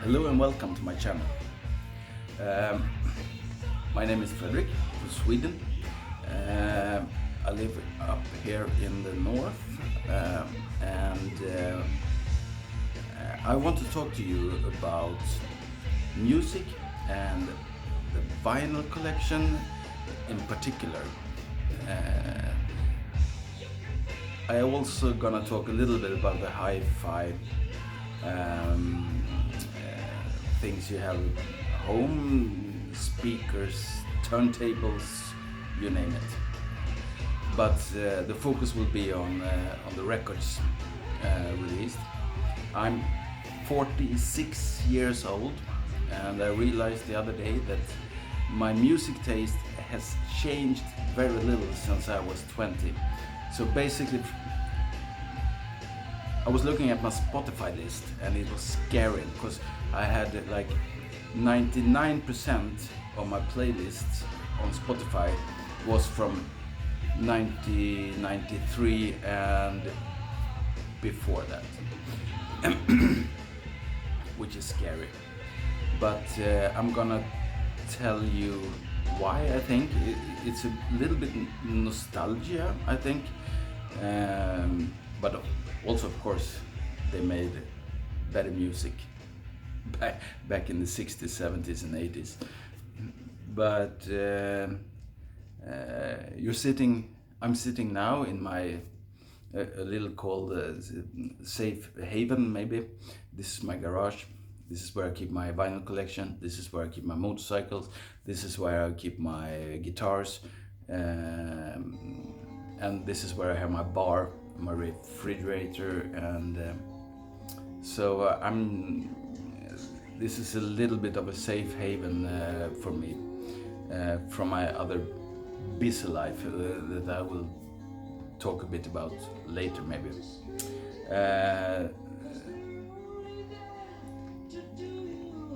Hello and welcome to my channel. Um, my name is Fredrik from Sweden. I live up here in the north and I want to talk to you about music and the vinyl collection in particular. I also gonna talk a little bit about the hi-fi things you have at home, speakers, turntables, you name it. But the focus will be on the records released. I'm 46 years old, and I realized the other day that my music taste has changed very little since I was 20. So basically, I was looking at my Spotify list and it was scary because I had like 99% of my playlists on Spotify was from 1993 and before that, which is scary. But I'm gonna tell you why. I think it's a little bit nostalgia, I think, but also, of course, they made better music back in the 60s, 70s, and 80s. But I'm sitting now in my a little called safe haven, maybe. This is my garage. This is where I keep my vinyl collection. This is where I keep my motorcycles. This is where I keep my guitars. And this is where I have my bar, my refrigerator, and so this is a little bit of a safe haven for me from my other busy life that I will talk a bit about later, maybe.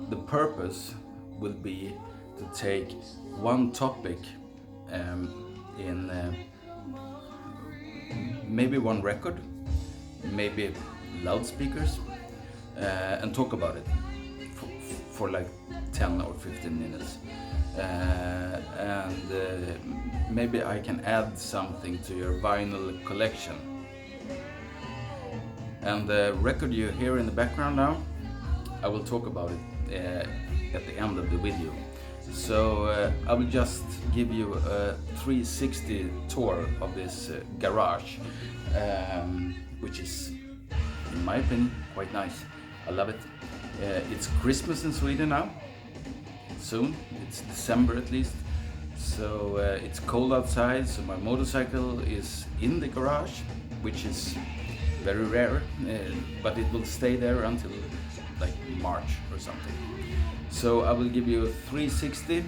The purpose will be to take one topic in maybe one record, maybe loudspeakers, and talk about it for like 10 or 15 minutes. And maybe I can add something to your vinyl collection. And the record you hear in the background now, I will talk about it at the end of the video. So I will just give you a 360 tour of this garage, which is, in my opinion, quite nice. I love it. It's Christmas in Sweden now, soon. It's December at least. So it's cold outside, so my motorcycle is in the garage, which is very rare, but it will stay there until like March or something. So I will give you a 360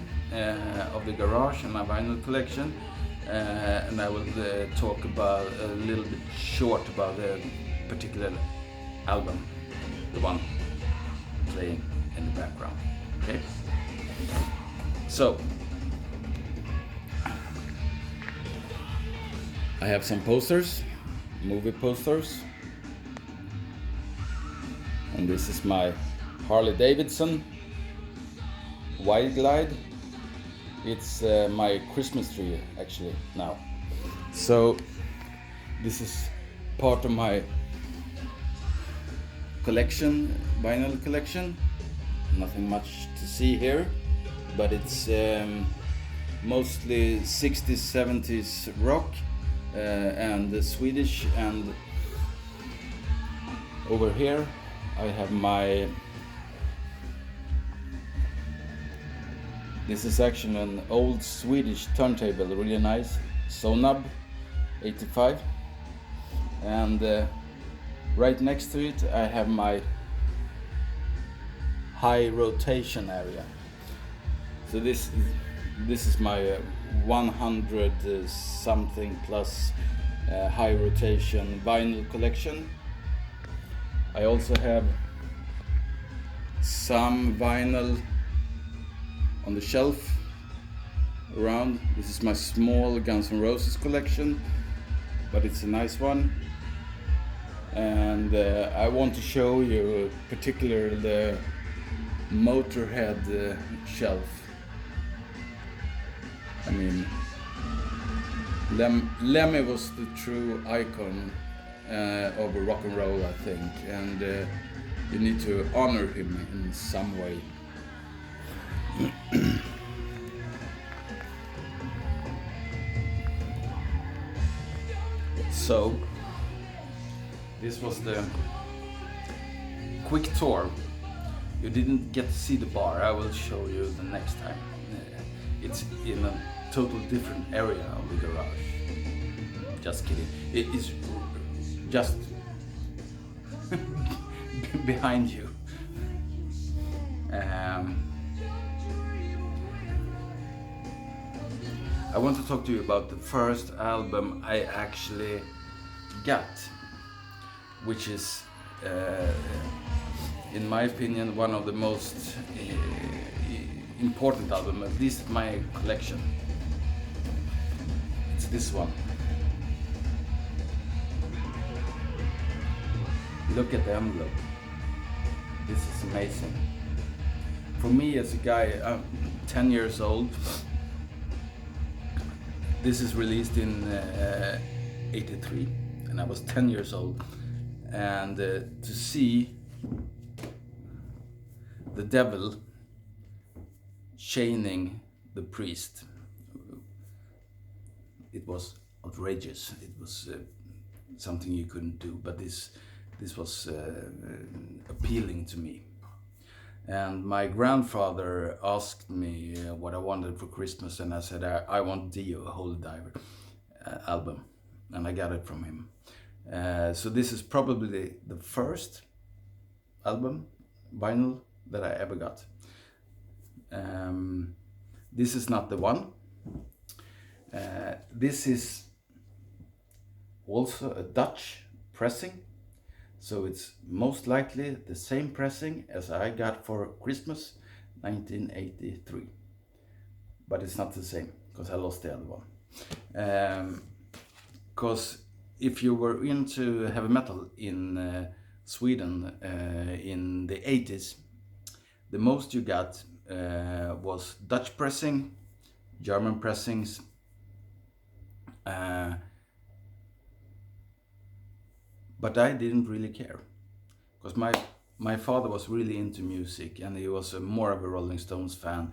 of the garage and my vinyl collection, and I will talk about a little bit short about the particular album, the one playing in the background. Okay? So I have some posters, movie posters, and this is my Harley Davidson Wild Glide. It's my Christmas tree actually now. So this is part of my collection, vinyl collection. Nothing much to see here, but it's mostly 60s, 70s rock and the Swedish. And over here I have this is actually an old Swedish turntable, really nice, Sonab 85. And right next to it I have my high rotation area. So this is my 100 something plus high rotation vinyl collection. I also have some vinyl on the shelf around. This is my small Guns N' Roses collection, but it's a nice one. And I want to show you particularly Motorhead shelf. I mean, Lemmy was the true icon of rock and roll, I think, and you need to honor him in some way. So, this was the quick tour. You didn't get to see the bar. I will show you the next time. It's in a total different area of the garage. Just kidding. It is just behind you. I want to talk to you about the first album I actually got, which is, in my opinion, one of the most important albums, at least in my collection. It's this one. Look at the envelope. This is amazing. For me, as a guy, I'm 10 years old. This is released in '83, and I was 10 years old. And to see the devil chaining the priest, it was outrageous. It was something you couldn't do, but this was appealing to me. And my grandfather asked me what I wanted for Christmas, and I said I want Dio, Holy Diver album, and I got it from him. So this is probably the first album, vinyl, that I ever got. This is not the one. This is also a Dutch pressing. So it's most likely the same pressing as I got for Christmas 1983. But it's not the same, because I lost the other one. Because if you were into heavy metal in Sweden in the 80s, the most you got was Dutch pressing, German pressings, but I didn't really care, because my father was really into music, and he was more of a Rolling Stones fan,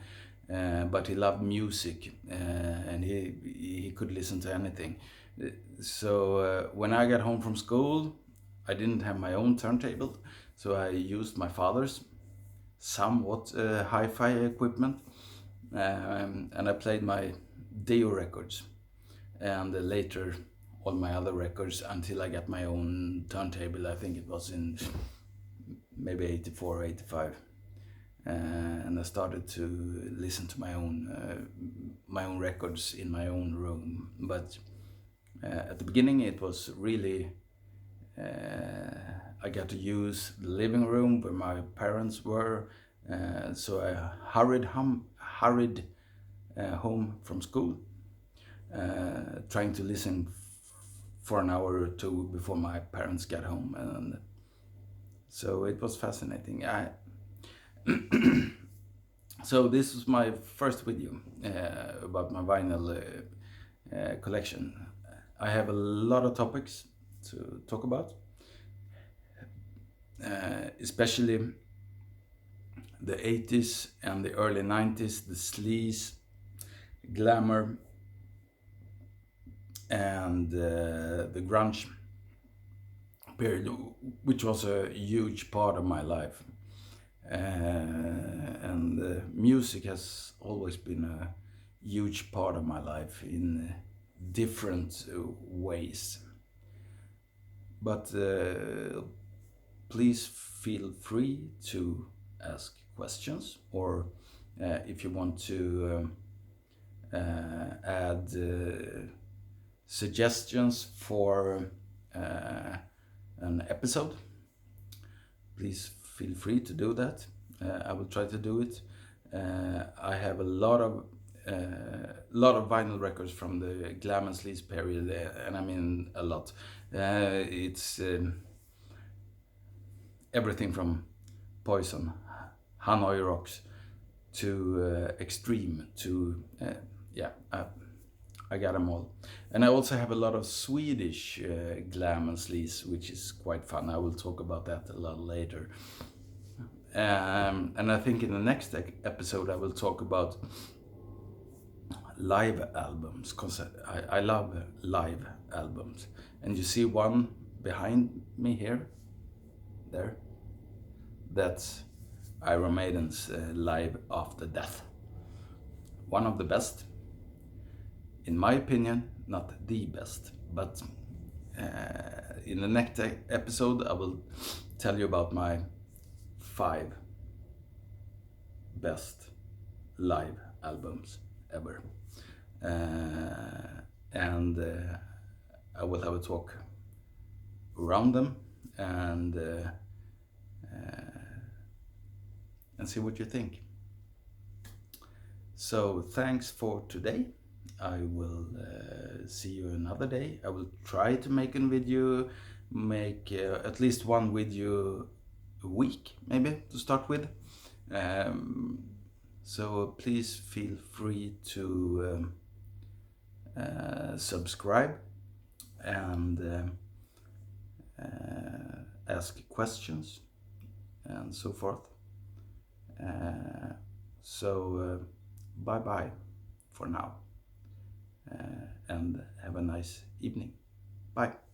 but he loved music, and he could listen to anything. So when I got home from school, I didn't have my own turntable, so I used my father's somewhat hi-fi equipment, and I played my Dio records, and later all my other records, until I got my own turntable. I think it was in maybe 84, 85. And I started to listen to my own records in my own room. But at the beginning it was really, I got to use the living room where my parents were. So I hurried home from school, trying to listen for an hour or two before my parents got home, and so it was fascinating. So this was my first video about my vinyl collection. I have a lot of topics to talk about, especially the 80s and the early 90s, the sleaze, glamour, and the grunge period, which was a huge part of my life. And music has always been a huge part of my life in different ways. But please feel free to ask questions, or if you want to add suggestions for an episode, please feel free to do that. I will try to do it. I have a lot of vinyl records from the glam and sleaze period, and I mean a lot. It's everything from Poison, Hanoi rocks to extreme to yeah, I got them all. And I also have a lot of Swedish glam and sleaze, which is quite fun. I will talk about that a lot later. And I think in the next episode I will talk about live albums, because I love live albums. And you see one behind me here, there, that's Iron Maiden's Live After Death. One of the best, in my opinion, not the best, but in the next episode I will tell you about my 5 best live albums ever. And I will have a talk around them and see what you think. So thanks for today. I will see you another day. I will try to make a video, make at least one video a week, maybe, to start with. So please feel free to subscribe and ask questions and so forth. So bye bye for now, and have a nice evening. Bye.